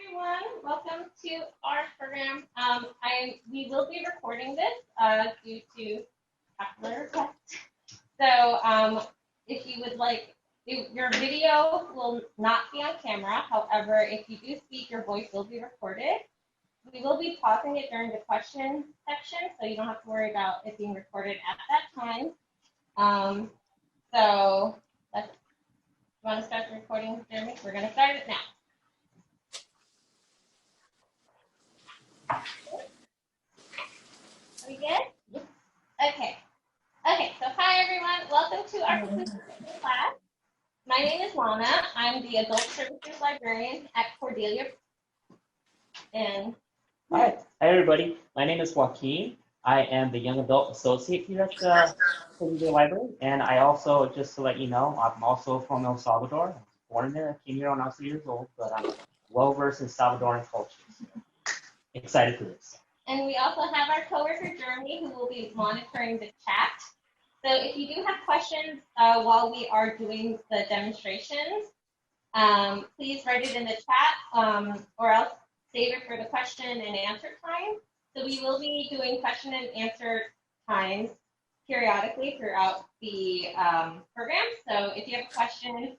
everyone. Welcome to our program. We will be recording this due to popular request. So if you would like, your video will not be on camera. However, if you do speak, your voice will be recorded. We will be pausing it during the question section, so you don't have to worry about it being recorded at that time. So let's, you want to start the recording, Jeremy? We're going to start it now. Are we good? Okay. Okay, so hi everyone. Welcome to our class. My name is Lana. I'm the Adult Services Librarian at Cordelia. And Hi everybody. My name is Joaquin. I am the Young Adult Associate here at the Cordelia Library. And I also, just to let you know, I'm also from El Salvador. I was born there. I came here when I was 3 years old, but I'm well versed in Salvadoran culture. So excited for this. And we also have our coworker Jeremy, who will be monitoring the chat. So if you do have questions while we are doing the demonstrations, please write it in the chat or else save it for the question and answer time. So we will be doing question and answer times periodically throughout the program. So if you have a question,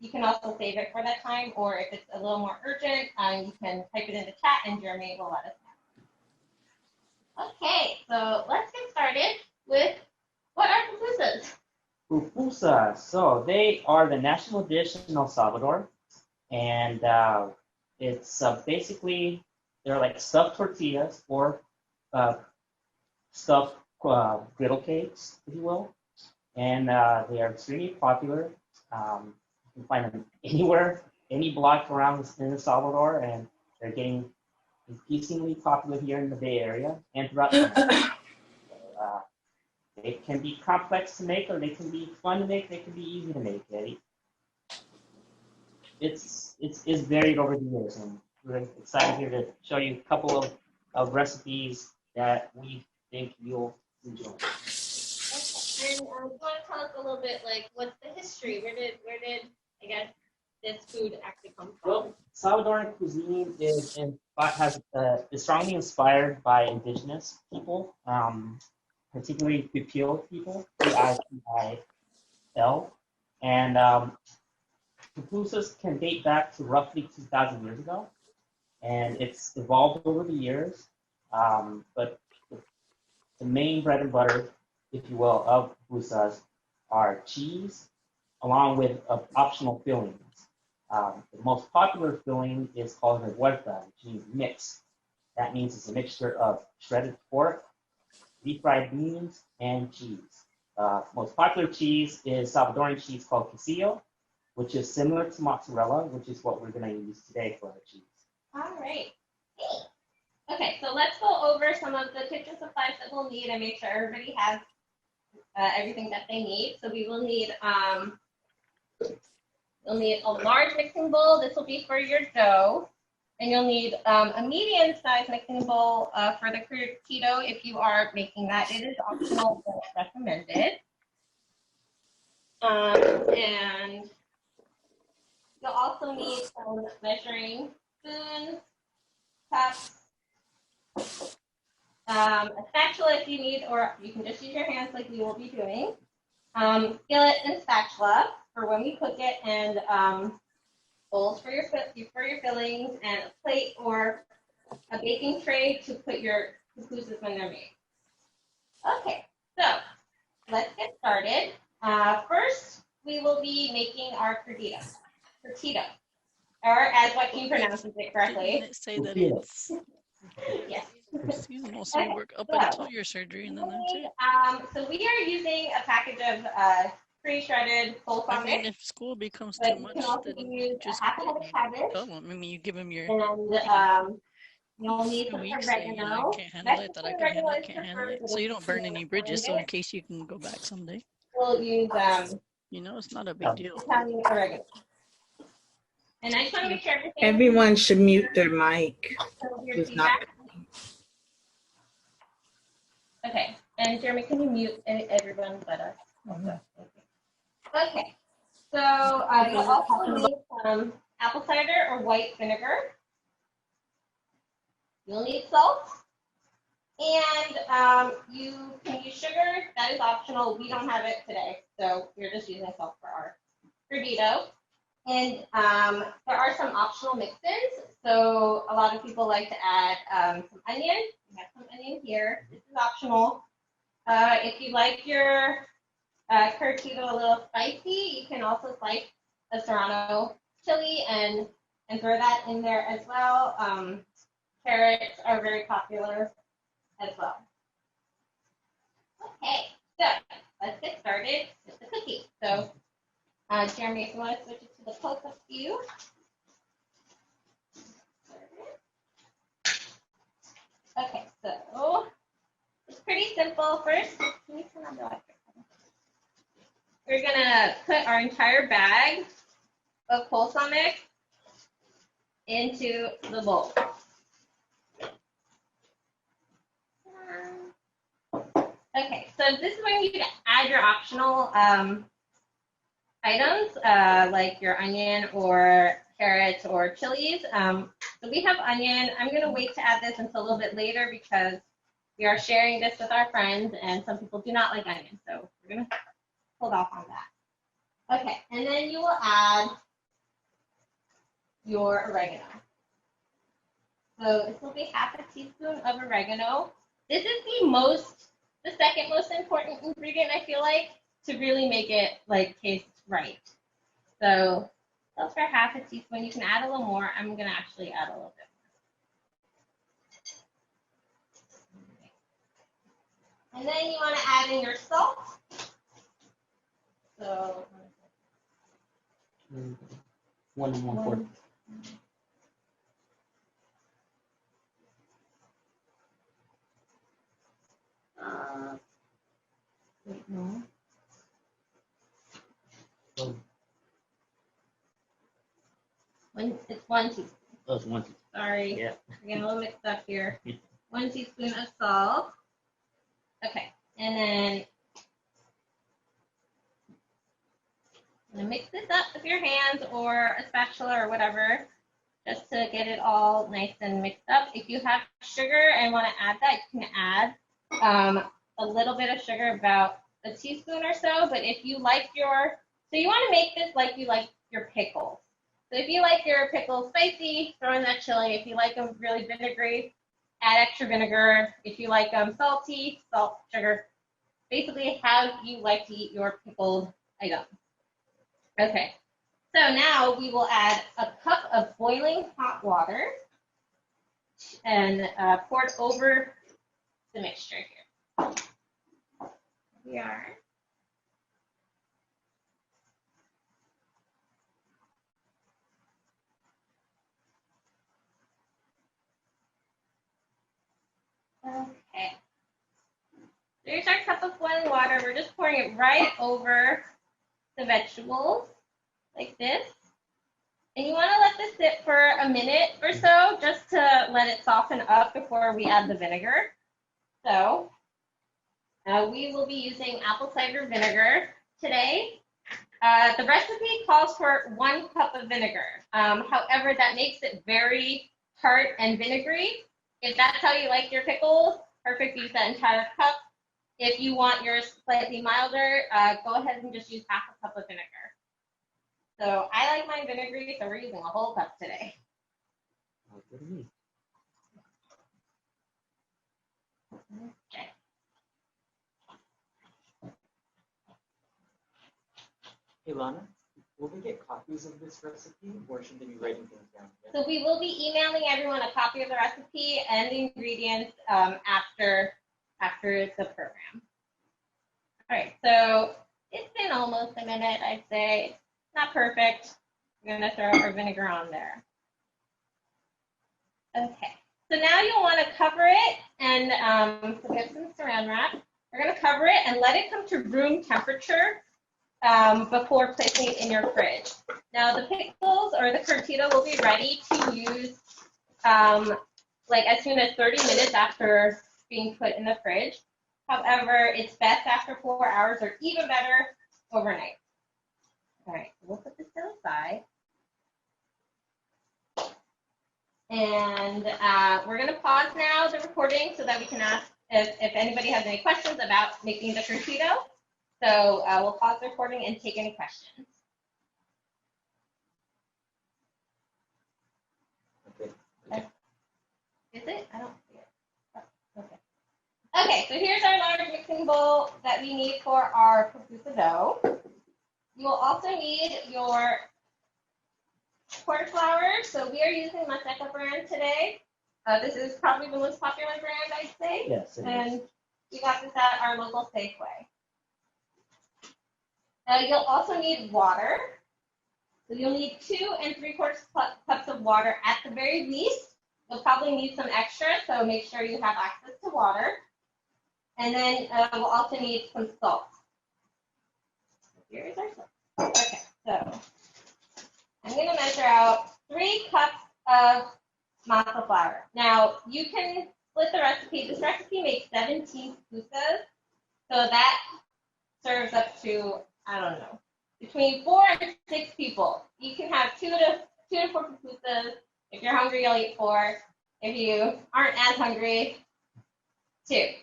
you can also save it for that time, or if it's a little more urgent, you can type it in the chat and Jeremy will let us know. Okay, so let's get started with what are pupusas? Pupusas. So they are the national dish in El Salvador. And it's basically, they're like stuffed tortillas or stuffed griddle cakes, if you will. And they are extremely popular. You can find them anywhere, any block around in El Salvador, and they're getting increasingly popular here in the Bay Area and throughout the country. They can be complex to make, or they can be fun to make. They can be easy to make, Eddie. It's varied over the years, and we're excited here to show you a couple of recipes that we think you'll enjoy. Okay. And you want to tell us a little bit, like, what's the history? Where did I guess this food actually come from? Well, Salvadoran cuisine is strongly inspired by indigenous people, particularly Pipil people, P-I-P-I-L, and pupusas can date back to roughly 2,000 years ago, and it's evolved over the years. But the main bread and butter, if you will, of pupusas are cheese, along with optional fillings. The most popular filling is called revuelta, which means mix. That means it's a mixture of shredded pork, deep fried beans, and cheese. Most popular cheese is Salvadoran cheese called quesillo, which is similar to mozzarella, which is what we're going to use today for our cheese. All right. Okay, so let's go over some of the kitchen supplies that we'll need and make sure everybody has everything that they need. So we will need you'll need a large mixing bowl. This will be for your dough. And you'll need a medium-sized mixing bowl for the keto if you are making that. It is optional, but recommended. And you'll also need some measuring spoons, cups, a spatula if you need, or you can just use your hands like we will be doing. Skillet and spatula for when we cook it, and bowls for your fillings, and a plate or a baking tray to put your pupusas when they're made. Okay, so let's get started. First, we will be making our tortilla, or as Joaquin pronounces it correctly. Didn't it say that it's Yes. seasonal, so you work up until your surgery and then so we are using a package of pre-shredded full I mean, mix. if school becomes But too much, you can also then use just half a head of cabbage. tell them. I mean, you give them your And you'll need some weeks that you oregano. can't handle it, that I can handle it, can't handle it. So you don't burn any bridges, so in case you can go back someday. We'll use you know, it's not a big deal. Italian oregano. And I just want to make sure everything. Everyone should mute their mic. It's not. Okay, and Jeremy, can you mute everyone but us? Okay, so you'll also need some apple cider or white vinegar. You'll need salt. And you can use sugar. That is optional. We don't have it today, so we're just using salt for our gordito. And there are some optional mix-ins. So a lot of people like to add some onion. We have some onion here. This is optional. If you like your curtido a little spicy, you can also slice a serrano chili and throw that in there as well. Carrots are very popular as well. Okay, so let's get started with the cookie. So, Jeremy, if you want to switch it to the focus view. Okay, so it's pretty simple. First, can you turn on the light? We're gonna put our entire bag of coleslaw mix into the bowl. Okay, so this is when you can add your optional items, like your onion or carrots or chilies. So we have onion. I'm going to wait to add this until a little bit later because we are sharing this with our friends, and some people do not like onion, so we're going to hold off on that. Okay, and then you will add your oregano. So this will be half a teaspoon of oregano. This is the second most important ingredient, I feel like, to really make it like taste right. So that's for half a teaspoon. You can add a little more. I'm gonna actually add a little bit more. And then you want to add in your salt. So 1 wait, no. It's 1 teaspoon. Oh, it's 1 teaspoon. Sorry. Yeah. We're getting a little mixed up here. 1 teaspoon of salt. Okay, and then I'm gonna mix this up with your hands or a spatula or whatever, just to get it all nice and mixed up. If you have sugar and want to add that, you can add a little bit of sugar, about a teaspoon or so. But if you like so you want to make this like you like your pickles. So if you like your pickles spicy, throw in that chili. If you like them really vinegary, add extra vinegar. If you like them salty, salt, sugar. Basically how you like to eat your pickled items. Okay, so now we will add a cup of boiling hot water and pour it over the mixture here. Here we are. Okay. There's our cup of boiling water. We're just pouring it right over the vegetables like this. And you want to let this sit for a minute or so just to let it soften up before we add the vinegar. So we will be using apple cider vinegar today. The recipe calls for 1 cup of vinegar. However, that makes it very tart and vinegary. If that's how you like your pickles, perfect, use that entire cup. If you want yours slightly milder, go ahead and just use half a cup of vinegar. So I like mine vinegary, so we're using a whole cup today. Okay. Hey Lana, will we get copies of this recipe or should they be writing things down? So we will be emailing everyone a copy of the recipe and the ingredients after the program. All right, so it's been almost a minute, I'd say. Not perfect. We're gonna throw our vinegar on there. Okay, so now you'll want to cover it and so we have some saran wrap. We're gonna cover it and let it come to room temperature before placing it in your fridge. Now the pickles or the curtido will be ready to use like as soon as 30 minutes after being put in the fridge. However, it's best after 4 hours or even better overnight. All right, so we'll put this to the side. And we're going to pause now the recording so that we can ask if anybody has any questions about making the prosciutto. So we'll pause the recording and take any questions. Okay. Is it? I don't see it. Oh, okay. Okay, so here's our large mixing bowl that we need for our pupusa dough. You will also need your corn flour. So we are using Maseca brand today. This is probably the most popular brand, I'd say. Yes, it And is. we got this at our local Safeway. You'll also need water. So you'll need 2 3/4 cups of water at the very least. You'll probably need some extra, so make sure you have access to water. And then we'll also need some salt. Here is our salt. Okay, so I'm going to measure out 3 cups of masa flour. Now, you can split the recipe. This recipe makes 17 pupusas, so that serves up to, I don't know, between 4 and 6 people. You can have 2 to 4 pupusas. If you're hungry, you'll eat 4. If you aren't as hungry, 2.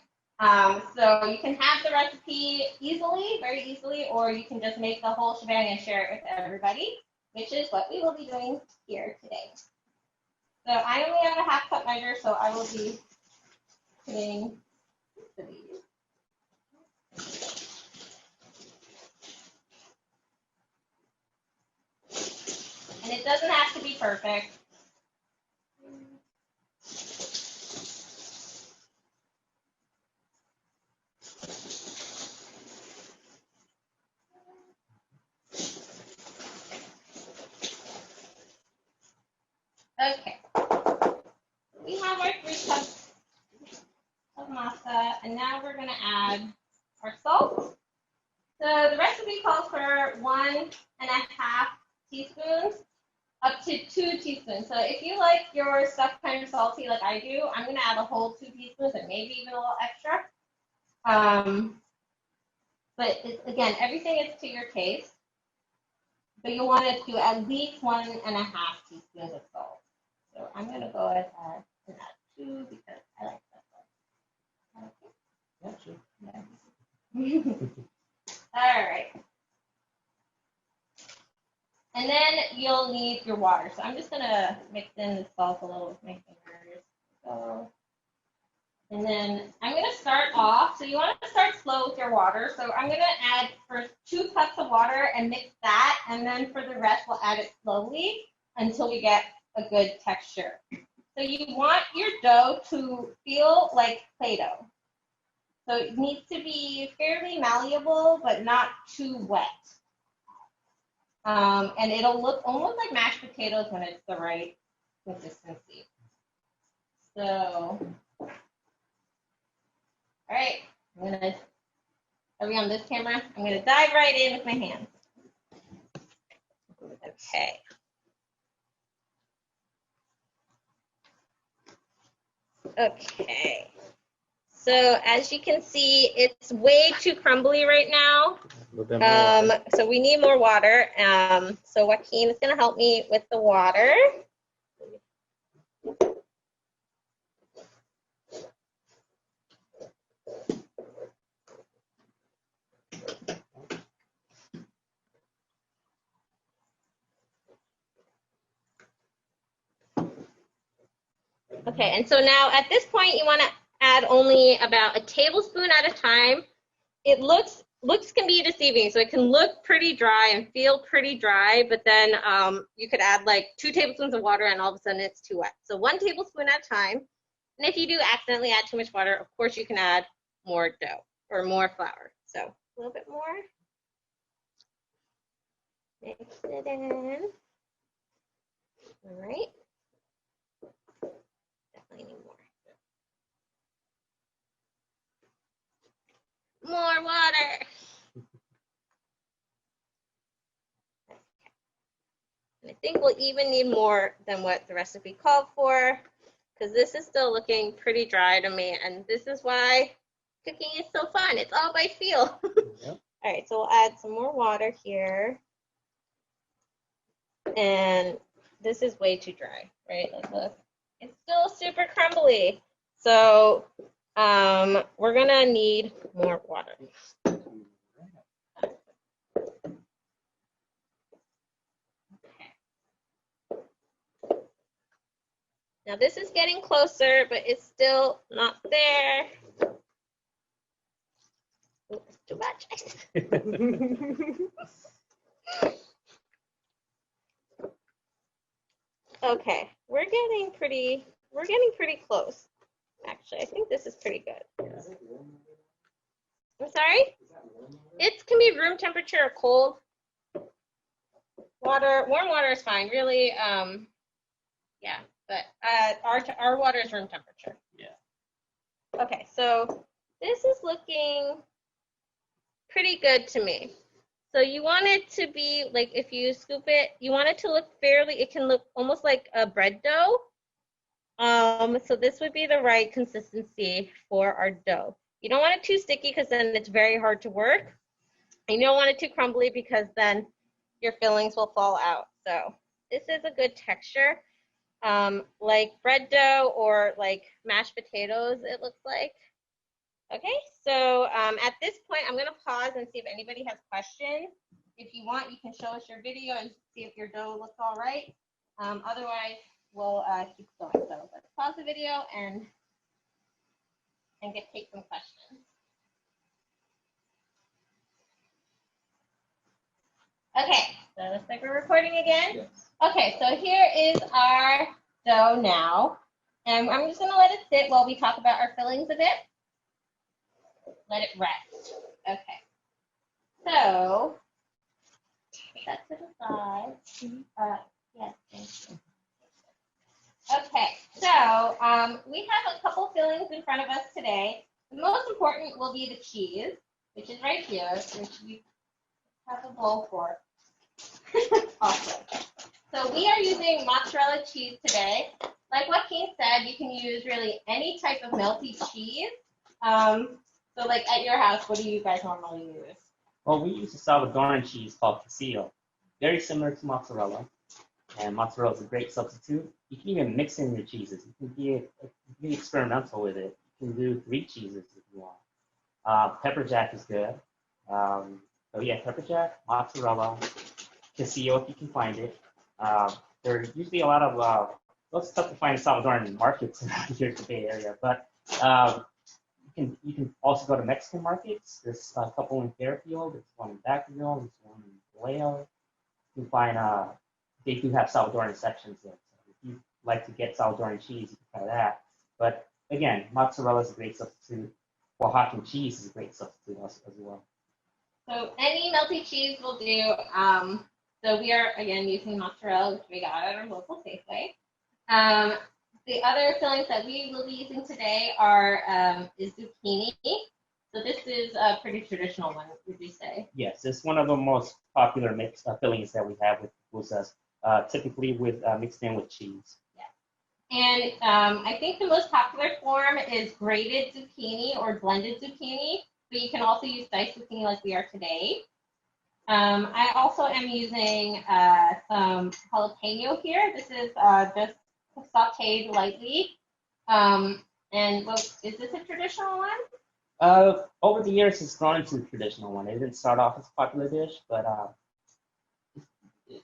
So you can have the recipe easily, very easily, or you can just make the whole shebang and share it with everybody, which is what we will be doing here today. So I only have a 1/2 cup measure, so I will be putting these. And it doesn't have to be perfect. Okay. We have our 3 cups of masa, and now we're going to add our salt. So the recipe calls for 1 1/2 teaspoons up to 2 teaspoons. So if you like your stuff kind of salty like I do, I'm going to add a whole 2 teaspoons and maybe even a little extra. But again, everything is to your taste. But you want it to at least 1 1/2 teaspoons of salt. So I'm going to go ahead and add 2 because I like that salt. Okay. Yeah, sure. All right. And then you'll need your water. So I'm just going to mix in the salt a little with my fingers. So, and then I'm going to start off. So you want to start slow with your water. So I'm going to add first 2 cups of water and mix that. And then for the rest, we'll add it slowly until we get a good texture. So you want your dough to feel like Play-Doh. So it needs to be fairly malleable, but not too wet. And it'll look almost like mashed potatoes when it's the right consistency. So, all right, are we on this camera? I'm gonna dive right in with my hands. Okay. Okay. So as you can see, it's way too crumbly right now. A little bit more. So we need more water. So Joaquin is going to help me with the water. Okay, and so now at this point, you want to add only about a tablespoon at a time. It looks can be deceiving, so it can look pretty dry and feel pretty dry, but then you could add like 2 tablespoons of water and all of a sudden it's too wet. So 1 tablespoon at a time. And if you do accidentally add too much water, of course you can add more dough or more flour. So a little bit more. Mix it in. All right. Definitely need more. More water. And I think we'll even need more than what the recipe called for, because this is still looking pretty dry to me, and this is why cooking is so fun. It's all by feel. Yep. All right, so we'll add some more water here. And this is way too dry, right? Like, look. It's still super crumbly. So we're gonna need more water. Now this is getting closer, but it's still not there. Ooh, it's too much. Okay, we're getting pretty close. Actually, I think this is pretty good. I'm sorry? It can be room temperature or cold. Water, warm water is fine, really. Yeah, but our water is room temperature. Yeah. Okay, so this is looking pretty good to me. So you want it to be like, if you scoop it, you want it to look fairly, it can look almost like a bread dough. So this would be the right consistency for our dough. You don't want it too sticky because then it's very hard to work. And you don't want it too crumbly because then your fillings will fall out. So this is a good texture, like bread dough or like mashed potatoes, it looks like. Okay, so at this point, I'm going to pause and see if anybody has questions. If you want, you can show us your video and see if your dough looks all right. Otherwise, we'll keep going. So let's pause the video and take some questions. Okay, so looks like we're recording again. Yes. Okay, so here is our dough now. And I'm just going to let it sit while we talk about our fillings a bit. Let it rest. Okay. So, put that to the side. Yes, thank you. Okay, so we have a couple fillings in front of us today. The most important will be the cheese, which is right here, which we have a bowl for. Awesome. So we are using mozzarella cheese today. Like Joaquin said, you can use really any type of melty cheese. So like at your house, what do you guys normally use? Well, we use a Salvadoran cheese called quesillo. Very similar to mozzarella. And mozzarella is a great substitute. You can even mix in your cheeses. You can be experimental with it. You can do 3 cheeses if you want. Pepper jack is good. So yeah, pepper jack, mozzarella, quesillo if you can find it. There are usually a lot of, it's tough to find Salvadoran markets around here in the Bay Area, but you can also go to Mexican markets. There's a couple in Fairfield. There's one in Vacaville. There's one in Vallejo. You can find, they do have Salvadoran sections there. So if you like to get Salvadoran cheese, you can try that. But again, mozzarella is a great substitute. Oaxacan cheese is a great substitute as well. So any melty cheese will do. So we are, again, using mozzarella, which we got at our local Safeway. The other fillings that we will be using today is zucchini. So this is a pretty traditional one, would you say? Yes, it's one of the most popular mixed fillings that we have with pupusas, typically mixed in with cheese. Yeah. And I think the most popular form is grated zucchini or blended zucchini, but you can also use diced zucchini like we are today. I also am using some jalapeno here. This is just sauteed lightly. And is this a traditional one? Over the years, it's grown into a traditional one. It didn't start off as a popular dish, but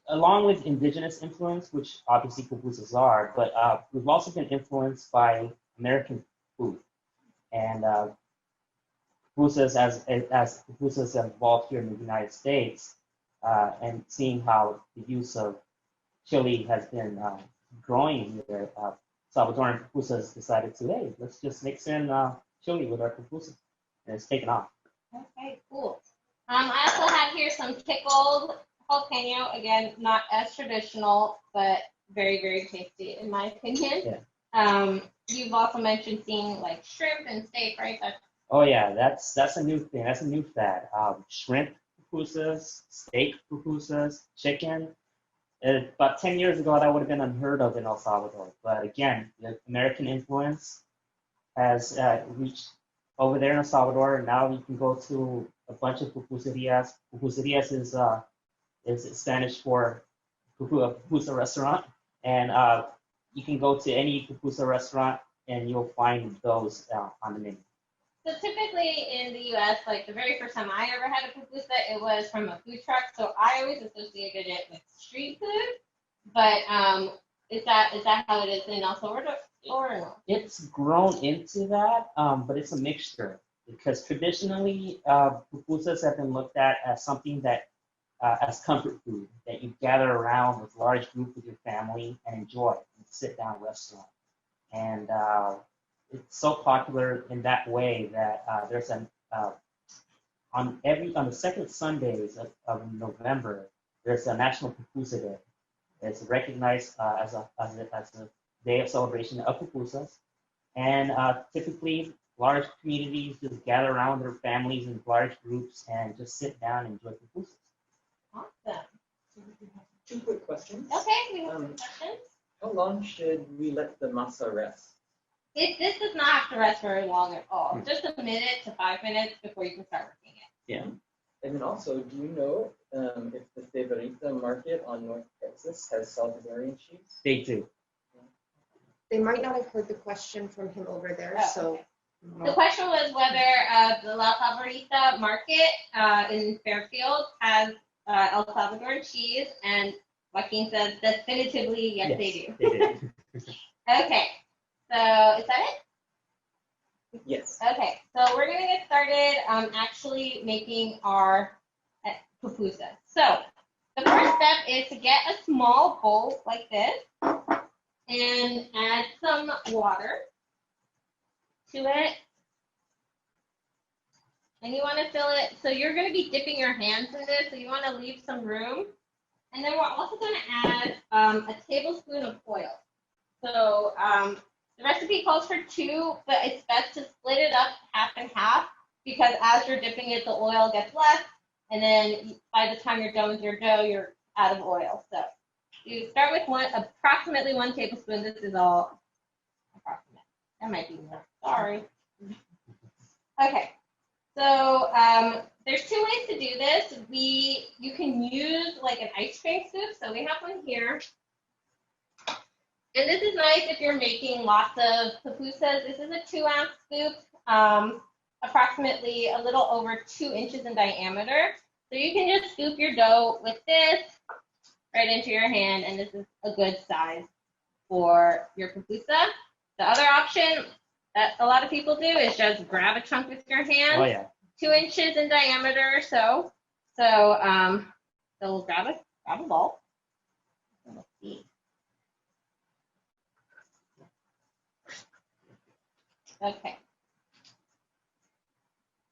along with indigenous influence, which obviously pupusas are, but we've also been influenced by American food. And pupusas, as pupusas have evolved here in the United States, and seeing how the use of chili has been growing here, Salvadoran pupusas decided to, hey, let's just mix in chili with our pupusas, and it's taken off. Okay, cool. I also have here some pickled jalapeno. Again, not as traditional, but very, very tasty in my opinion. Yeah. You've also mentioned seeing like shrimp and steak, right? Oh yeah, that's a new thing. That's a new fad. Shrimp pupusas, steak pupusas, chicken. About 10 years ago, that would have been unheard of in El Salvador. But again, the American influence has reached over there in El Salvador, and now you can go to a bunch of pupuserias. Pupuserias is Spanish for pupusa restaurant, and you can go to any pupusa restaurant and you'll find those on the menu. So typically in the U.S., like the very first time I ever had a pupusa, it was from a food truck. So I always associated it with street food. But is that how it is in El Salvador or no? It's grown into that, but it's a mixture because traditionally pupusas have been looked at as something that as comfort food that you gather around with large group with your family and enjoy in a sit-down restaurant. And it's so popular in that way that there's an on the second Sundays of November, there's a National Pupusa Day. It's recognized as a day of celebration of pupusas, and typically large communities just gather around their families in large groups and just sit down and enjoy pupusas. Awesome. Two quick questions. Okay, we have some questions. How long should we let the masa rest? This does not have to rest very long at all. Just a minute to 5 minutes before you can start working it. Yeah. And then also, do you know if the Ceberita market on North Texas has Salvadorian cheese? They do. They might not have heard the question from him over there, Oh, so. okay. The question was whether the La Favorita market in Fairfield has El Salvador cheese, and Joaquin says definitively yes, they do. They do. Okay, so is that it? Yes. Okay, so we're gonna get started actually making our pupusa. So the first step is to get a small bowl like this and add some water to it. And you want to fill it, so you're going to be dipping your hands in this, so you want to leave some room. And then we're also going to add a tablespoon of oil. So the recipe calls for 2, but it's best to split it up half and half, because as you're dipping it, the oil gets less, and then by the time you're done with your dough, you're out of oil. So you start with approximately 1 tablespoon. This is all approximate. That might be more. Sorry. Okay. So there's 2 ways to do this. You can use like an ice cream scoop. So we have one here. And this is nice if you're making lots of pupusas. This is a 2-ounce scoop, approximately a little over 2 inches in diameter. So you can just scoop your dough with this right into your hand, and this is a good size for your pupusa. The other option that a lot of people do is just grab a chunk with your hand. Oh yeah. 2 inches in diameter or so. So we'll grab a ball. Let's see. Okay.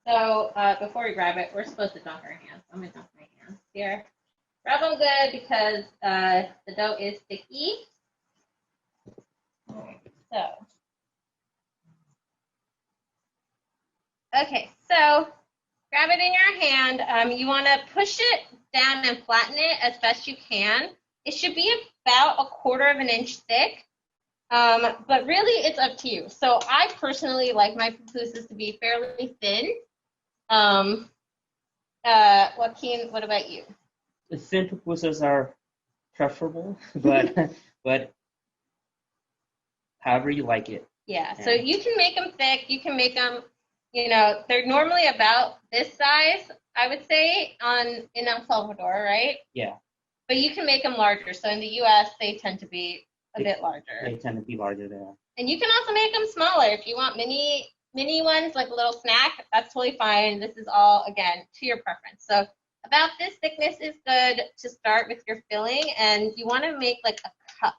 So before we grab it, we're supposed to dunk our hands. I'm gonna dunk my hands here. Grab them good because the dough is sticky. So. Okay, so grab it in your hand. You want to push it down and flatten it as best you can. It should be about 1/4 of an inch thick, but really it's up to you. So I personally like my pupusas to be fairly thin. Joaquin, what about you? The thin pupusas are preferable, but however you like it. Yeah, so you can make them thick. You can make them, they're normally about this size, I would say, in El Salvador, right? Yeah. But you can make them larger. So in the U.S., they tend to be a bit larger. They tend to be larger there. And you can also make them smaller if you want mini ones, like a little snack. That's totally fine. This is all, again, to your preference. So about this thickness is good to start with your filling, and you want to make like a cup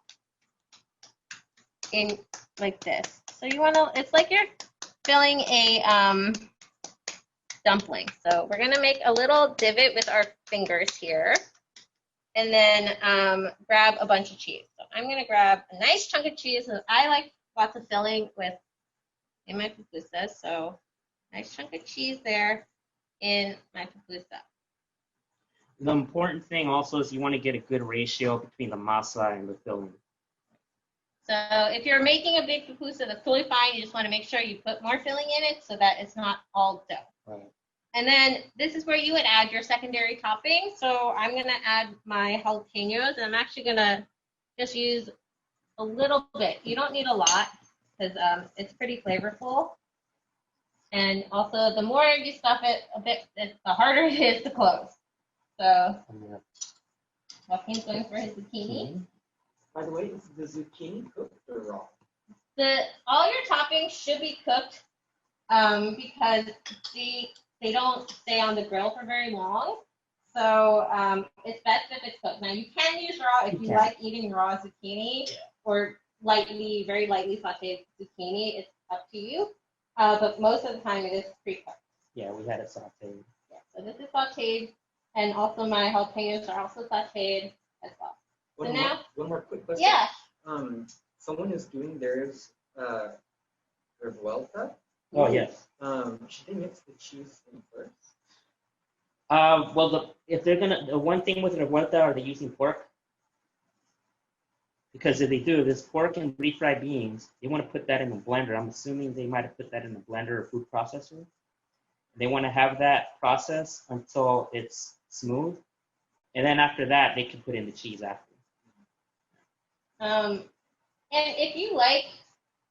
in like this. So you want to, it's like you're filling a dumpling. So we're going to make a little divot with our fingers here, and then grab a bunch of cheese. So I'm going to grab a nice chunk of cheese. I like lots of filling in my pupusas, so nice chunk of cheese there in my pupusa. The important thing also is you want to get a good ratio between the masa and the filling. So if you're making a big pupusa, that's totally fine. You just want to make sure you put more filling in it so that it's not all dough. Right. And then this is where you would add your secondary topping. So I'm going to add my jalapenos, and I'm actually going to just use a little bit. You don't need a lot because it's pretty flavorful. And also, the more you stuff it a bit, the harder it is to close. So, Joaquin's going for his zucchini. By the way, is the zucchini cooked or raw? All your toppings should be cooked because they don't stay on the grill for very long. So it's best if it's cooked. Now you can use raw if you like eating raw zucchini or very lightly sauteed zucchini. It's up to you. But most of the time it is pre-cooked. Yeah, we had it sauteed. Yeah, so this is sauteed, and also my jalapenos are also sauteed as well. One more quick question. Yeah. Someone is doing theirs revuelta. Oh yes. Should they mix the cheese in first? Well, if they're the one thing with revuelta, are they using pork? Because if they do, this pork and refried beans, they want to put that in a blender. I'm assuming they might have put that in a blender or food processor. They want to have that process until it's smooth, and then after that, they can put in the cheese after. And if you like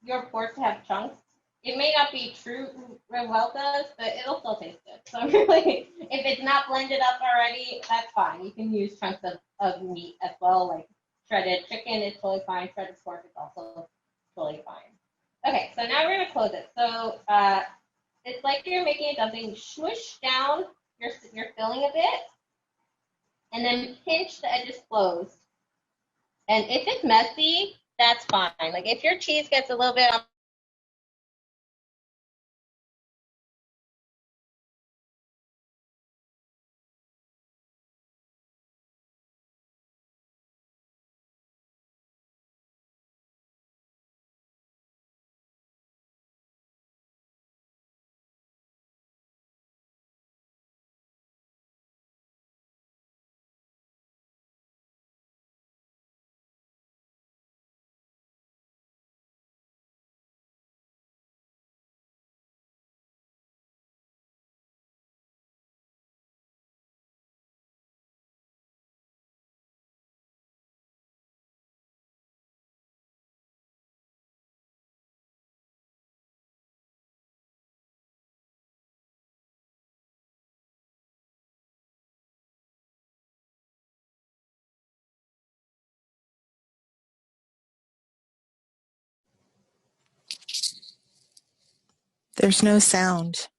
your pork to have chunks, it may not be true revueltas, but it'll still taste good. So really, if it's not blended up already, that's fine. You can use chunks of meat as well, like shredded chicken is totally fine. Shredded pork is also totally fine. Okay, so now we're gonna close it. So it's like you're making a dumpling. Smush down your filling a bit, and then pinch the edges closed. And if it's messy, that's fine. Like if your cheese gets a little bit on There's no sound.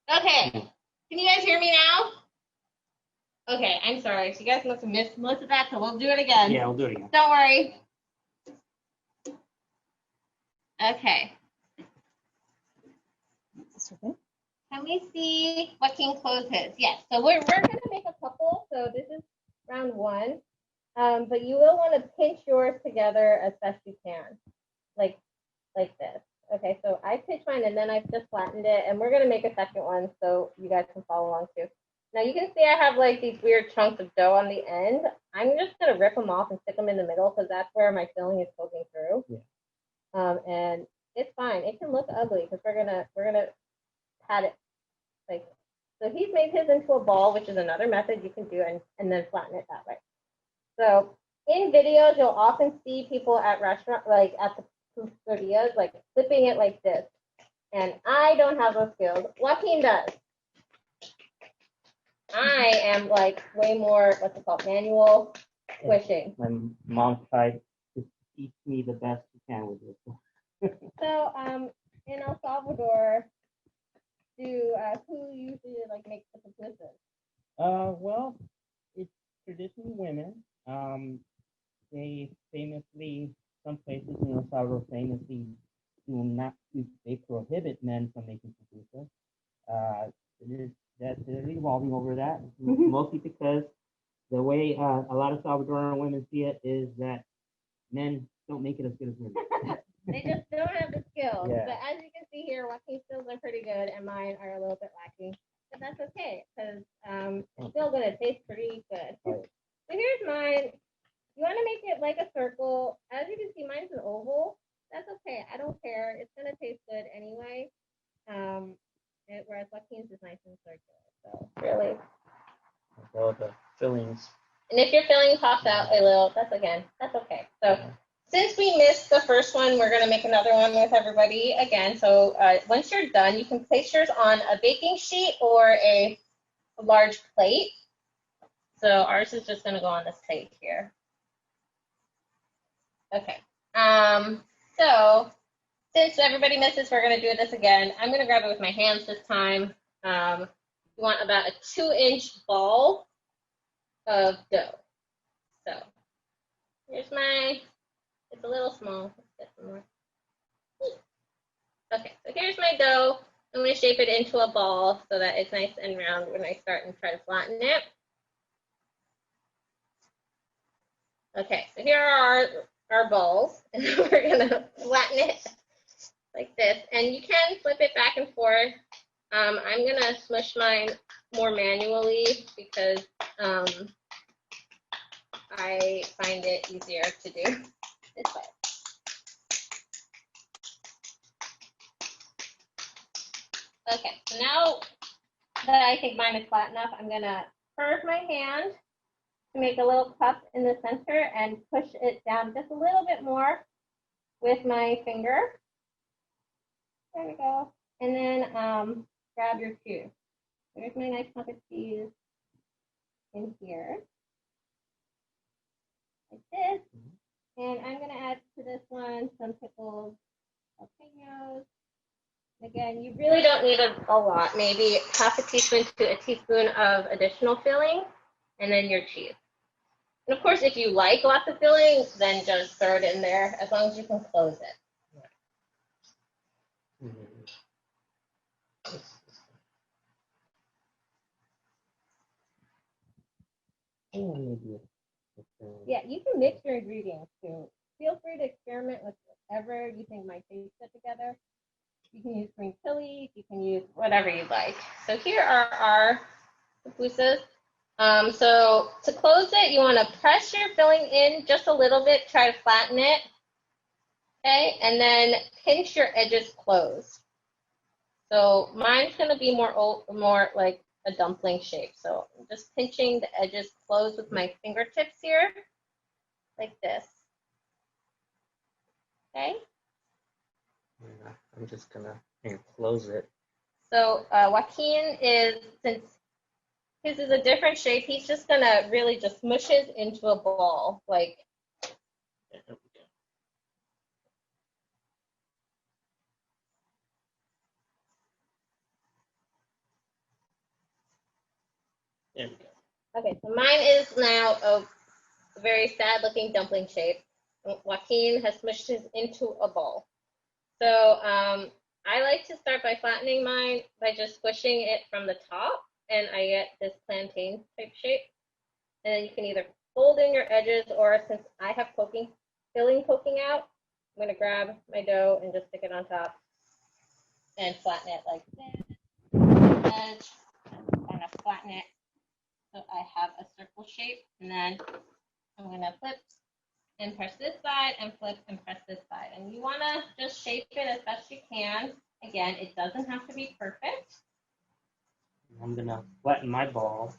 Okay, can you guys hear me now? Okay, I'm sorry. So you guys must have missed most of that, so we'll do it again. Yeah, we'll do it again. Don't worry. Okay. Can we see Joaquin close his? Yes. So we're gonna make a couple. So this is round one. But you will want to pinch yours together as best you can, like this. Okay. So I pinched mine and then I've just flattened it, and we're gonna make a second one so you guys can follow along too. Now you can see I have like these weird chunks of dough on the end. I'm just gonna rip them off and stick them in the middle because that's where my filling is poking through. Yeah. And it's fine. It can look ugly because we're gonna pat it like so. He's made his into a ball, which is another method you can do, and then flatten it that way. So in videos, you'll often see people at restaurant, like at the tortillas, like flipping it like this. And I don't have those skills. Joaquin does. I am like way more, what's it called, manual squishing. My mom tried to teach me the best she can with this. So in El Salvador, who usually like makes the pupusas? Well, it's traditionally women. They famously, some places in El Salvador famously they prohibit men from making pupusas. They're evolving over that, mostly because the way a lot of Salvadoran women see it is that men don't make it as good as women. They just don't have the skills. Yeah. But as you can see here, Joaquin's skills are pretty good, and mine are a little bit lacking. But that's okay, because it's still going to taste pretty good. Right. So here's mine. You want to make it like a circle. As you can see, mine's an oval. That's okay. I don't care. It's gonna taste good anyway. Whereas Joaquin's is nice and circular. So really. Well, the fillings. And if your filling pops out a little, that's okay. So since we missed the first one, we're gonna make another one with everybody again. So once you're done, you can place yours on a baking sheet or a large plate. So ours is just gonna go on this plate here. Okay. So since everybody misses, we're gonna do this again. I'm gonna grab it with my hands this time. You want about a 2-inch ball of dough. So here's my, it's a little small. Let's get some more. Okay, so here's my dough. I'm going to shape it into a ball so that it's nice and round when I start and try to flatten it. Okay, so here are our balls, and we're going to flatten it like this. And you can flip it back and forth. I'm going to smush mine more manually because I find it easier to do this way. Okay, so now that I think mine is flat enough, I'm going to curve my hand to make a little cup in the center and push it down just a little bit more with my finger. There we go. And then grab your cheese. There's my nice chunk of cheese in here, like this. And I'm going to add to this one some pickled jalapenos. Again, you really don't need a lot, maybe half a teaspoon to a teaspoon of additional filling, and then your cheese. And of course, if you like lots of filling, then just throw it in there as long as you can close it. Yeah, you can mix your ingredients too. Feel free to experiment with whatever you think might taste good together. You can use green chili, you can use whatever you like. So here are our pupusas. So to close it, you want to press your filling in just a little bit, try to flatten it. Okay, and then pinch your edges closed. So mine's going to be more like a dumpling shape. So I'm just pinching the edges closed with my fingertips here, like this. Okay. Yeah, I'm just gonna close it. So Joaquin is, since his is a different shape, he's just gonna really just mush it into a ball, like. There we go. There we go. Okay, so mine is now a very sad looking dumpling shape. Joaquin has smushed his into a ball. So I like to start by flattening mine by just squishing it from the top, and I get this plantain type shape. And then you can either fold in your edges, or since I have filling poking out, I'm going to grab my dough and just stick it on top and flatten it like this. Edge, I'm going to flatten it so I have a circle shape, and then I'm going to flip and press this side and flip and press this side. And you want to just shape it as best you can. Again, it doesn't have to be perfect. I'm gonna flatten my ball.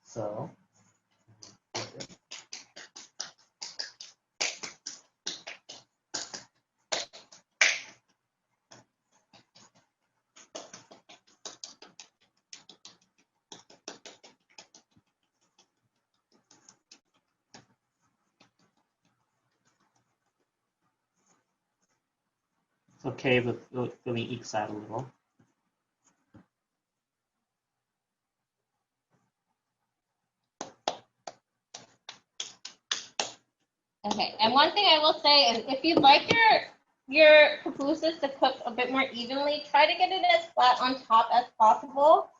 So. It's okay with filling each side a little. Okay, and one thing I will say is if you'd like your pupusas to cook a bit more evenly, try to get it as flat on top as possible.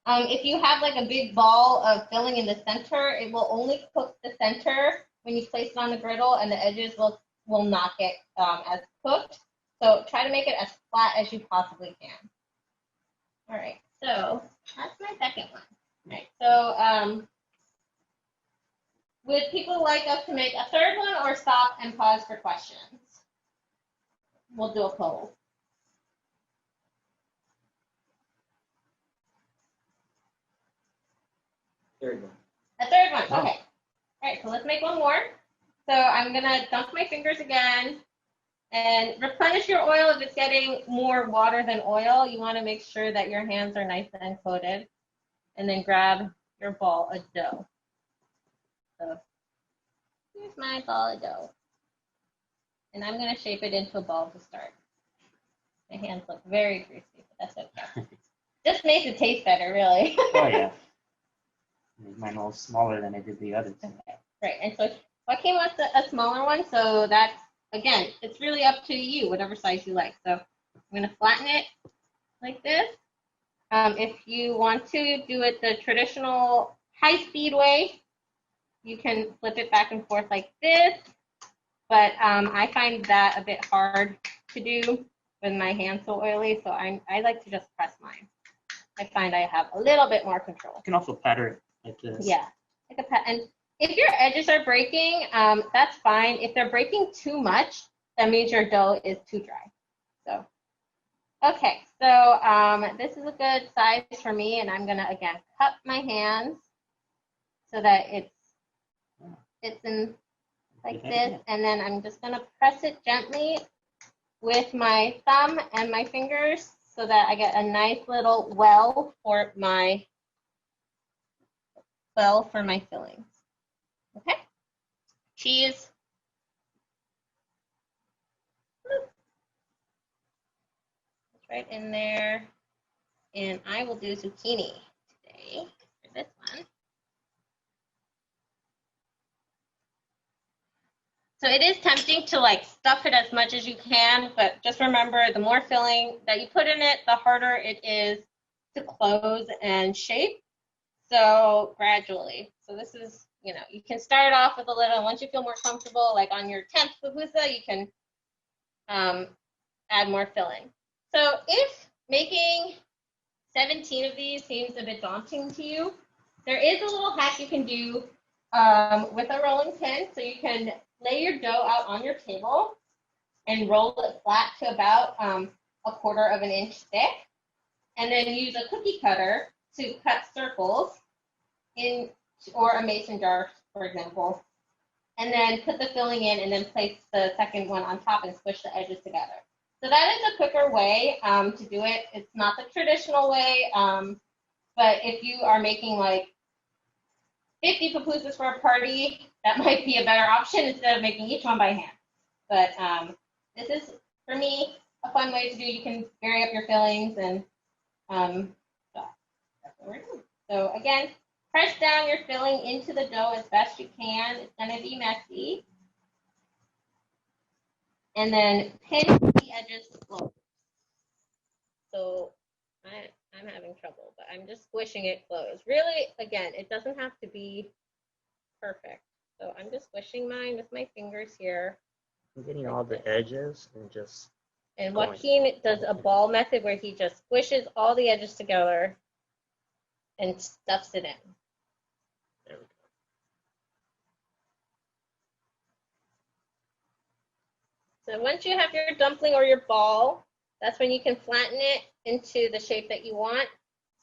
If you have like a big ball of filling in the center, it will only cook the center when you place it on the griddle, and the edges will not get as cooked. So try to make it as flat as you possibly can. All right, so that's my second one. All right, so would people like us to make a third one or stop and pause for questions? we'll do a poll. Third one. A third one, Oh. okay. All right, so let's make one more. So I'm gonna dunk my fingers again and replenish your oil if it's getting more water than oil. You wanna make sure that your hands are nice and coated. And then grab your ball of dough. So here's my ball of dough. And I'm gonna shape it into a ball to start. My hands look very greasy, but that's okay. Just makes it taste better, really. Oh yeah. Mine a little smaller than I did the others. Okay, right, and so Joaquin wants a smaller one, so that's, again, it's really up to you, whatever size you like. So I'm gonna flatten it like this. If you want to do it the traditional high-speed way, you can flip it back and forth like this, but I find that a bit hard to do with my hands so oily, so I like to just press mine. I find I have a little bit more control. You can also pattern it like this. Yeah, like a pat. And if your edges are breaking, that's fine. If they're breaking too much, that means your dough is too dry. So, okay, so this is a good size for me, and I'm gonna again cup my hands so that it's in like this, and then I'm just gonna press it gently with my thumb and my fingers so that I get a nice little well for my fillings. Okay, cheese. It's right in there, and I will do zucchini today for this one. So it is tempting to like stuff it as much as you can, but just remember the more filling that you put in it, the harder it is to close and shape. So gradually. So this is, you know, you can start off with a little, and once you feel more comfortable, like on your 10th pupusa, you can add more filling. So if making 17 of these seems a bit daunting to you, there is a little hack you can do with a rolling pin. So you can lay your dough out on your table and roll it flat to about 1/4 inch thick, and then use a cookie cutter to cut circles in, or a mason jar, for example, and then put the filling in and then place the second one on top and squish the edges together. So that is a quicker way to do it. It's not the traditional way, but if you are making like 50 pupusas for a party, that might be a better option instead of making each one by hand. But this is, for me, a fun way to do. You can vary up your fillings, and that's what we're doing. So again, press down your filling into the dough as best you can. It's going to be messy. And then pin the edges close. So I'm having trouble, but I'm just squishing it closed. Really, again, it doesn't have to be perfect. So I'm just squishing mine with my fingers here. I'm getting all the edges and just. And Joaquin does a ball method where he just squishes all the edges together and stuffs it in. There we go. So once you have your dumpling or your ball, that's when you can flatten it into the shape that you want.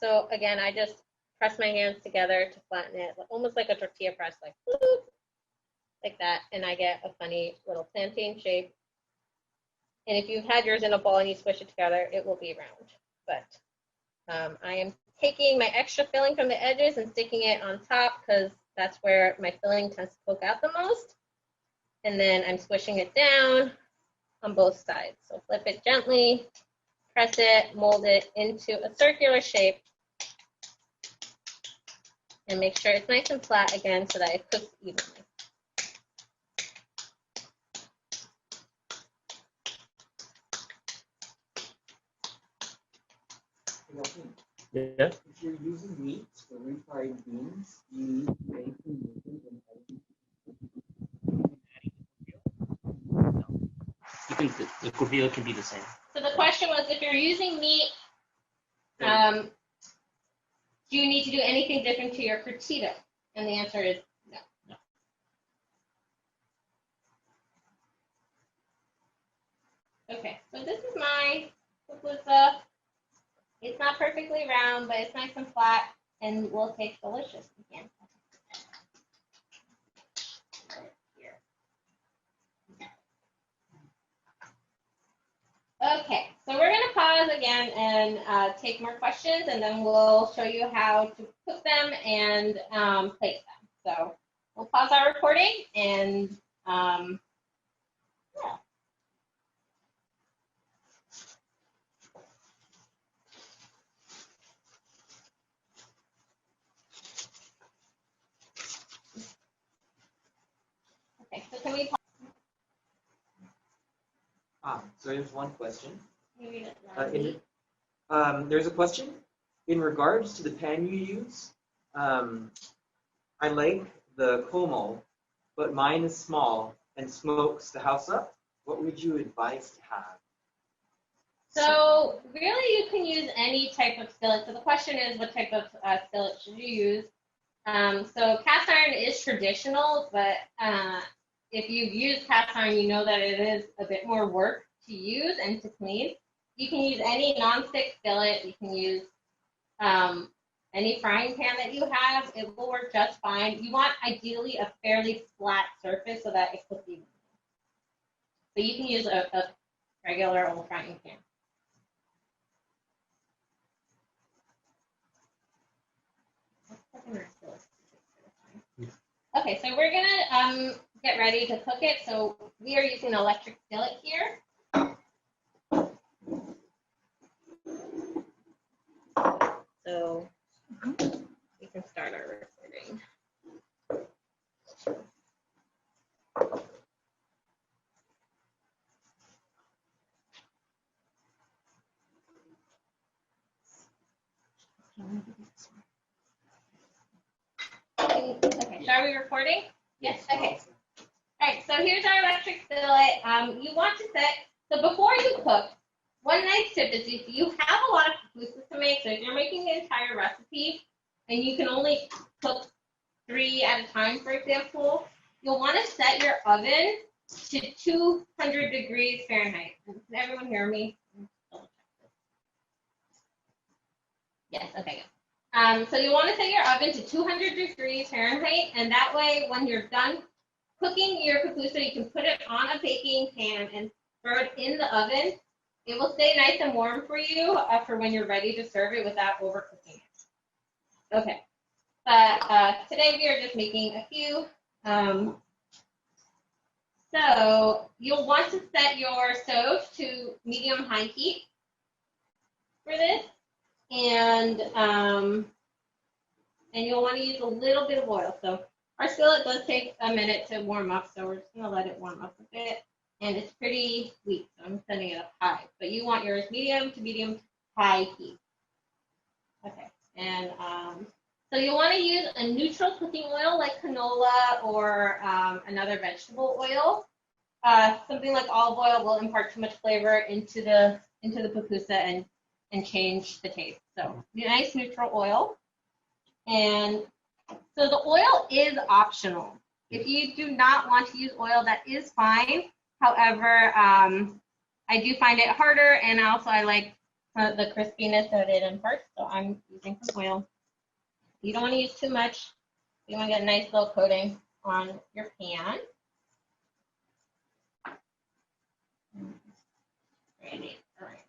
So again, I just press my hands together to flatten it, almost like a tortilla press, like boop, like that, and I get a funny little plantain shape. And if you've had yours in a ball and you squish it together, it will be round. But I am taking my extra filling from the edges and sticking it on top because that's where my filling tends to poke out the most. And then I'm squishing it down on both sides. So flip it gently, press it, mold it into a circular shape, and make sure it's nice and flat again so that it cooks evenly. Yeah. If you're using meat or refried beans, you need to make You can, the tortilla can be the same. So the question was, if you're using meat, do you need to do anything different to your curtido? And the answer is no. No. Okay. So this is my pupusa. It's not perfectly round, but it's nice and flat and will taste delicious again. Okay, so we're going to pause again and take more questions, and then we'll show you how to cook them and plate them. So we'll pause our recording and yeah. Okay, so can we pause? So there's one question. Maybe that's There's a question in regards to the pan you use. I like the Como, but mine is small and smokes the house up. What would you advise to have? So really, you can use any type of skillet. So the question is, what type of skillet should you use? So cast iron is traditional, but if you've used cast iron, you know that it is a bit more work to use and to clean. You can use any nonstick skillet. You can use any frying pan that you have. It will work just fine. You want ideally a fairly flat surface so that it cooks evenly. So you can use a regular old frying pan. Okay, so we're gonna get ready to cook it. So we are using an electric skillet here. So we can start our recording. Okay, so are we recording? Yes, okay. All right, so here's our electric skillet. You want to set, so before you cook, one nice tip is if you have a lot of pupusas to make, so if you're making the entire recipe and you can only cook 3 at a time, for example, you'll want to set your oven to 200 degrees Fahrenheit. Can everyone hear me? Yes, okay. So you want to set your oven to 200 degrees Fahrenheit, and that way when you're done cooking your pupusa, you can put it on a baking pan and throw it in the oven. It will stay nice and warm for you for when you're ready to serve it without overcooking it. Okay, but today we are just making a few. So you'll want to set your stove to medium-high heat for this, and you'll want to use a little bit of oil. So our skillet does take a minute to warm up, so we're just going to let it warm up a bit. And it's pretty weak, so I'm setting it up high. But you want yours medium to medium-high heat. Okay, and so you want to use a neutral cooking oil like canola or another vegetable oil. Something like olive oil will impart too much flavor into the pupusa and change the taste. So nice neutral oil. And so the oil is optional. If you do not want to use oil, that is fine. However, I do find it harder, and also I like the crispiness that it imparts, so I'm using some oil. You don't want to use too much. You want to get a nice little coating on your pan. Ready. All right.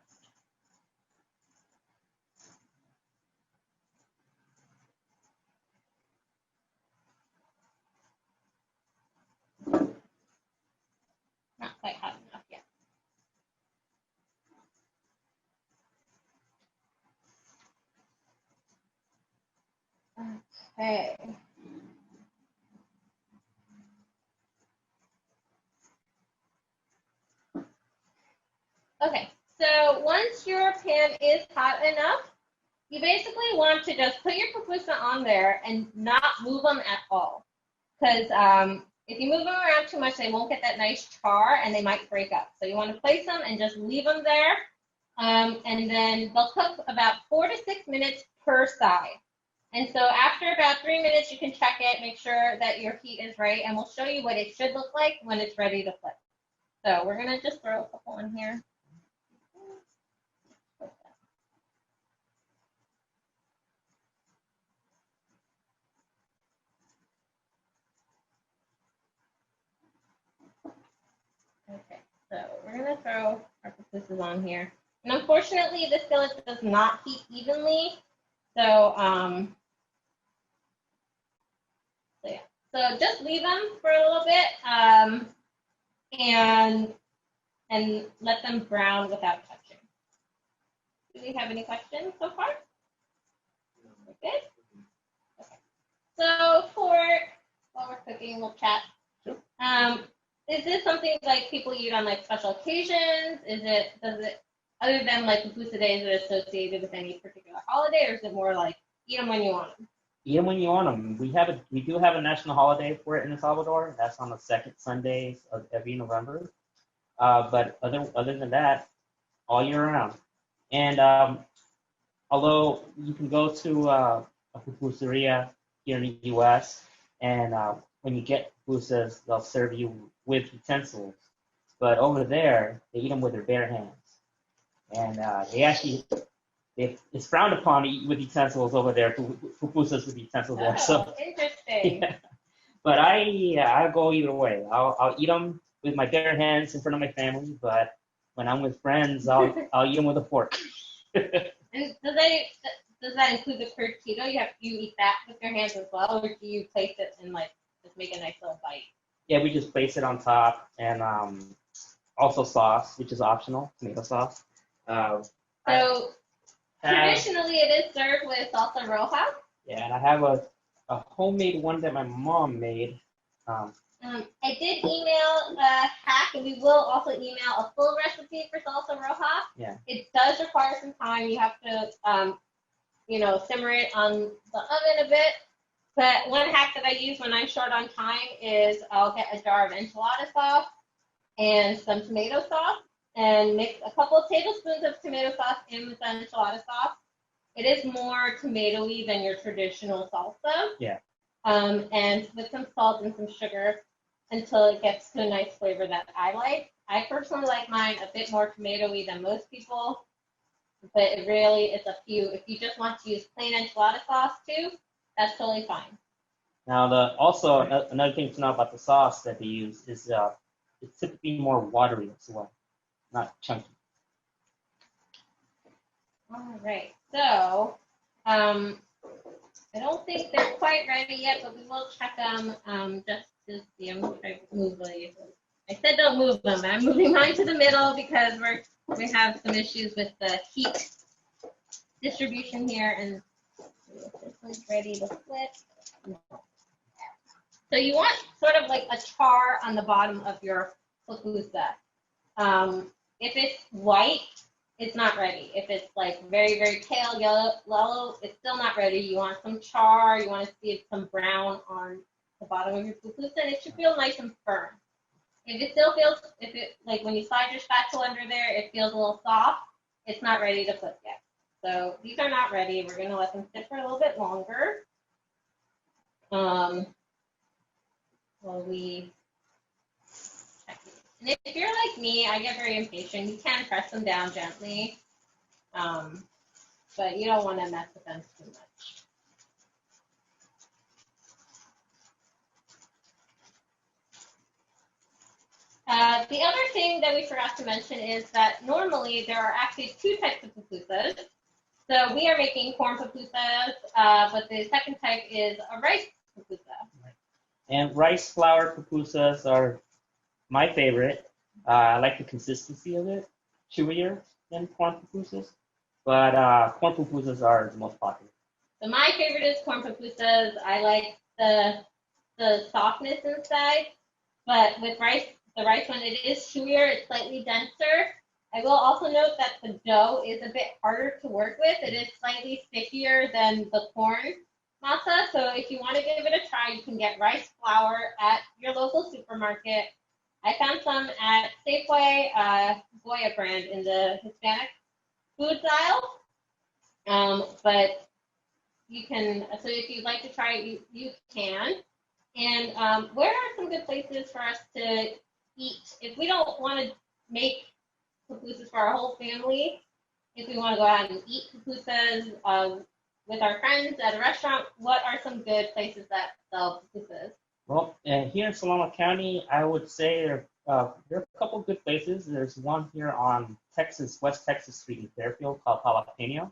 Not quite hot enough yet. Okay. Okay, so once your pan is hot enough, you basically want to just put your pupusa on there and not move them at all. Because if you move them around too much, they won't get that nice char and they might break up. So you want to place them and just leave them there. And then they'll cook about 4 to 6 minutes per side. And so after about 3 minutes, you can check it, make sure that your heat is right, and we'll show you what it should look like when it's ready to flip. So we're going to just throw a couple in here. we're gonna throw our pupusas on here. And unfortunately, this skillet does not heat evenly. So, so yeah. So just leave them for a little bit, and let them brown without touching. Do we have any questions so far? We're good. Okay. So while we're cooking, we'll chat. Sure. Is this something like people eat on like special occasions? Does it other than like pupusa days, is it associated with any particular holiday, or is it more like eat them when you want them? Eat them when you want them. We do have a national holiday for it in El Salvador. That's on the second Sundays of every November. But other than that, all year round. And although you can go to a pupuseria here in the U.S. and when you get pupusas, they'll serve you with utensils. But over there, they eat them with their bare hands. And it's frowned upon to eat with utensils over there, pupusas with utensils there. So Interesting. yeah. But I'll go either way. I'll eat them with my bare hands in front of my family, but when I'm with friends, I'll eat them with a fork. And does that include the curd keto? You eat that with your hands as well, or do you place it and like just make a nice little bite? Yeah, we just place it on top, and also sauce, which is optional, tomato sauce. So traditionally, it is served with salsa roja. Yeah, and I have a homemade one that my mom made. I did email the hack, and we will also email a full recipe for salsa roja. Yeah. It does require some time. You have to, simmer it on the oven a bit. But one hack that I use when I'm short on time is I'll get a jar of enchilada sauce and some tomato sauce and mix a couple of tablespoons of tomato sauce in with the enchilada sauce. It is more tomatoey than your traditional salsa. Yeah. And with some salt and some sugar until it gets to a nice flavor that I like. I personally like mine a bit more tomatoey than most people, but it really is a few. If you just want to use plain enchilada sauce too, that's totally fine. Now, also another thing to know about the sauce that they use is it's typically more watery as well, not chunky. All right, so I don't think they're quite ready yet, but we will check them just to see. I'm going to try to move these. I said don't move them, but I'm moving mine to the middle because we have some issues with the heat distribution here, and this one's ready to flip. So you want sort of like a char on the bottom of your pupusa. If it's white, it's not ready. If it's like very, very pale yellow, it's still not ready. You want some char, you want to see some brown on the bottom of your pupusa, and it should feel nice and firm. If it like when you slide your spatula under there, it feels a little soft, it's not ready to flip yet. So these are not ready. We're going to let them sit for a little bit longer. While we check it. And if you're like me, I get very impatient. You can press them down gently, but you don't want to mess with them too much. The other thing that we forgot to mention is that normally there are actually two types of pupusas. So we are making corn pupusas, but the second type is a rice pupusa. And rice flour pupusas are my favorite. I like the consistency of it, chewier than corn pupusas. But corn pupusas are the most popular. So my favorite is corn pupusas. I like the softness inside, but with rice, the rice one, it is chewier. It's slightly denser. I will also note that the dough is a bit harder to work with. It is slightly stickier than the corn masa. So if you want to give it a try, you can get rice flour at your local supermarket. I found some at Safeway, Goya brand in the Hispanic foods aisle. But you can, so if you'd like to try it, you can. And where are some good places for us to eat? If we don't want to make pupusas for our whole family, if we want to go out and eat pupusas with our friends at a restaurant, what are some good places that sell pupusas? Well, here in Sonoma County, I would say there are a couple good places. There's one here on West Texas Street in Fairfield called Jalapeno.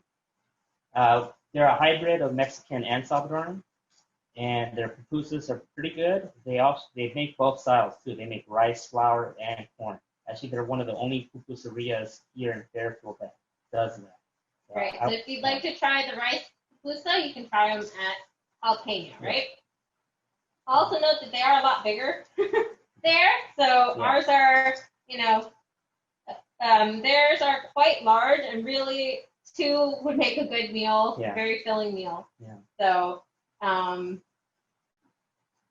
They're a hybrid of Mexican and Salvadoran, and their pupusas are pretty good. They make both styles too. They make rice, flour, and corn. Actually, they're one of the only pupuserias here in Fairfield that does that. Right. So if you'd like to try the rice pupusa, you can try them at Jalapeno, right? Also note that they are a lot bigger there. So ours are, theirs are quite large, and really two would make a good meal, very filling meal. Yeah. So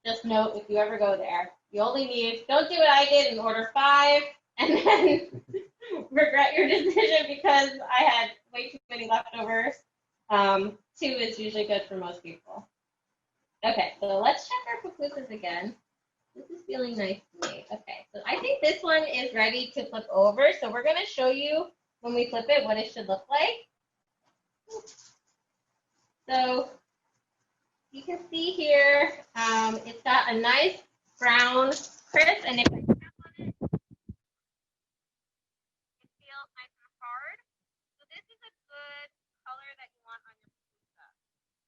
just note, if you ever go there, you only need, don't do what I did and order 5 and then regret your decision because I had way too many leftovers. 2 is usually good for most people. Okay, so let's check our pupusas again. This is feeling nice to me. Okay, so I think this one is ready to flip over. So we're going to show you when we flip it what it should look like. So you can see here, it's got a nice brown crisp, and if I tap on it, it feels nice and hard. So this is a good color that you want on your pupusa.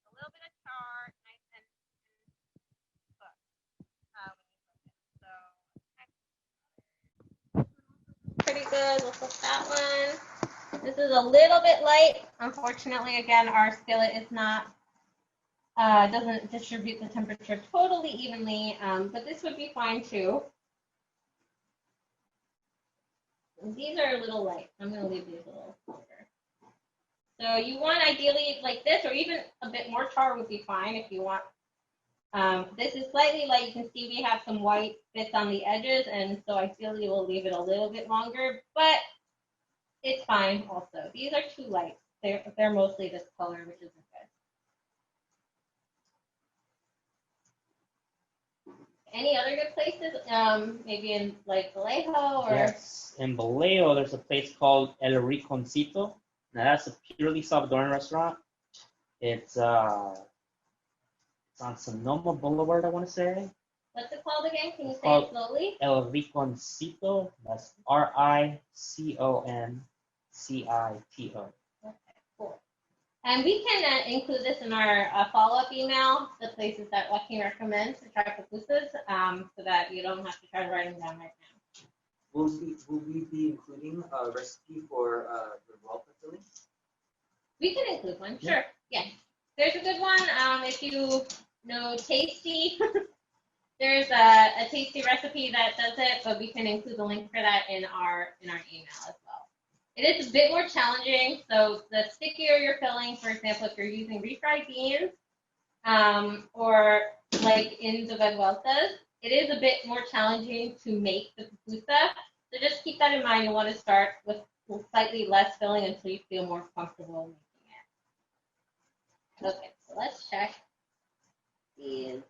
A little bit of char, nice and cooked when you cook it. So pretty good. We'll flip that one. This is a little bit light. Unfortunately, again, our skillet is not doesn't distribute the temperature totally evenly, but this would be fine too. And these are a little light. I'm going to leave these a little longer. So you want ideally like this, or even a bit more char would be fine if you want. This is slightly light. You can see we have some white bits on the edges, and so ideally we'll leave it a little bit longer, but it's fine also. These are too light. They're mostly this color, which isn't good. Any other good places? Maybe in like Vallejo or? Yes, in Vallejo, there's a place called El Rinconcito. Now that's a purely Salvadoran restaurant. It's on Sonoma Boulevard, I want to say. What's it called again? Can you say it slowly? El Rinconcito. That's Riconcito. Okay, cool. And we can include this in our follow-up email, the places that Joaquin recommends to try pupusas, so that you don't have to try to write them down right now. Will we be including a recipe for the Vuelta filling? We can include one, sure. Yeah. There's a good one. If you know Tasty, there's a Tasty recipe that does it, but we can include the link for that in our email as well. It is a bit more challenging, so the stickier your filling, for example, if you're using refried beans, or like in the revueltas, it is a bit more challenging to make the pupusa. So just keep that in mind. You want to start with slightly less filling until you feel more comfortable making it. Okay, so let's check these.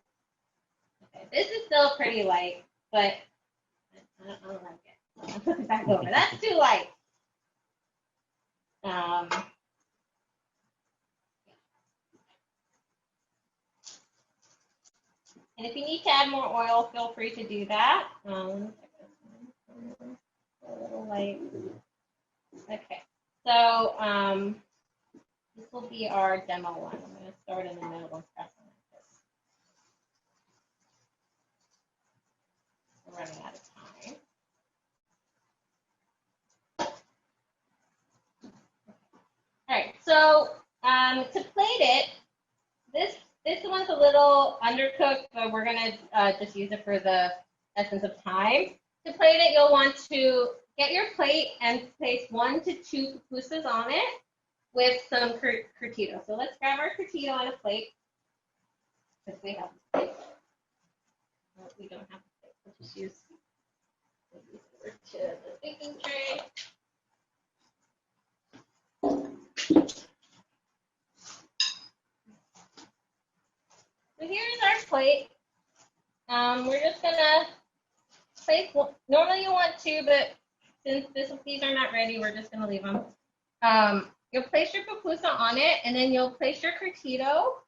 Okay, this is still pretty light, but I don't like it. I'll put it back over. That's too light. And if you need to add more oil, feel free to do that. A little light. Okay, so this will be our demo one. I'm going to start in the middle and press on this. We're running out of time. All right, so to plate it, this one's a little undercooked, but we're gonna just use it for the essence of time. To plate it, you'll want to get your plate and place 1 to 2 pupusas on it with some curtido. So let's grab our curtido on a plate, because we have a plate. No, we don't have a plate. We'll just use over to the baking tray. So here's our plate. We're just gonna place, normally you want 2, but since these are not ready, we're just gonna leave them. You'll place your pupusa on it, and then you'll place your curtido.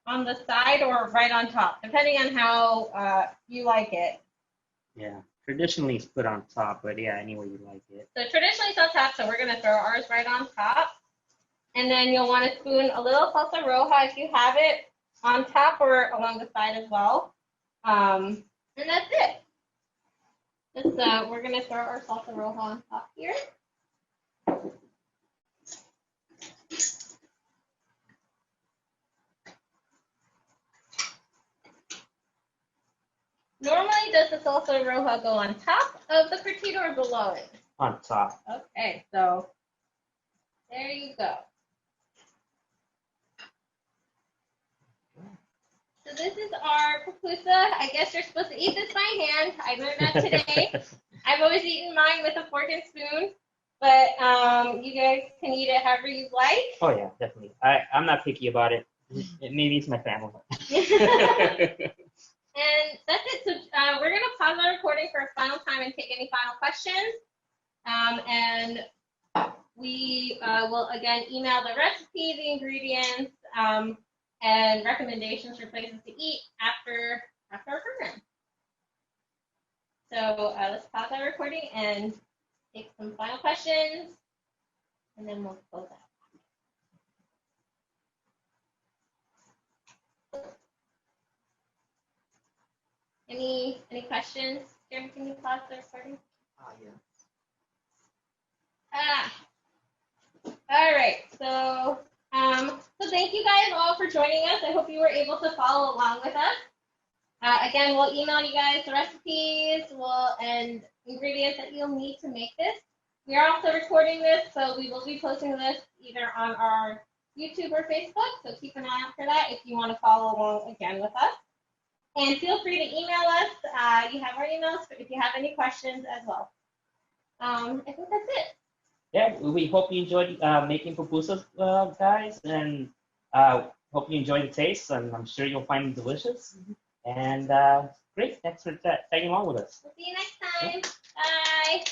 on the side or right on top, depending on how you like it. Yeah. Traditionally, it's put on top, but yeah, any way you like it. So traditionally it's on top, so we're gonna throw ours right on top. And then you'll want to spoon a little salsa roja if you have it on top or along the side as well. And that's it. We're gonna throw our salsa roja on top here. Normally, does the salsa roja go on top of the curtido or below it? On top. Okay, so there you go. So this is our pupusa. I guess you're supposed to eat this by hand. I learned that today. I've always eaten mine with a fork and spoon, but you guys can eat it however you like. Oh yeah, definitely. I'm not picky about it. Maybe it's my family. And that's it. So we're going to pause our recording for a final time and take any final questions. And we will, again, email the recipe, the ingredients, and recommendations for places to eat after our program. So let's pause our recording and take some final questions, and then we'll close out. Any questions? Jeremy, can you pause the recording? Yeah. All right. So thank you guys all for joining us. I hope you were able to follow along with us. Again, we'll email you guys the recipes and ingredients that you'll need to make this. We are also recording this, so we will be posting this either on our YouTube or Facebook. So keep an eye out for that if you want to follow along again with us. And feel free to email us. You have our emails if you have any questions as well. I think that's it. Yeah, we hope you enjoyed making pupusas, guys, and hope you enjoy the taste, and I'm sure you'll find them delicious. And great, thanks for tagging along with us. We'll see you next time. Bye.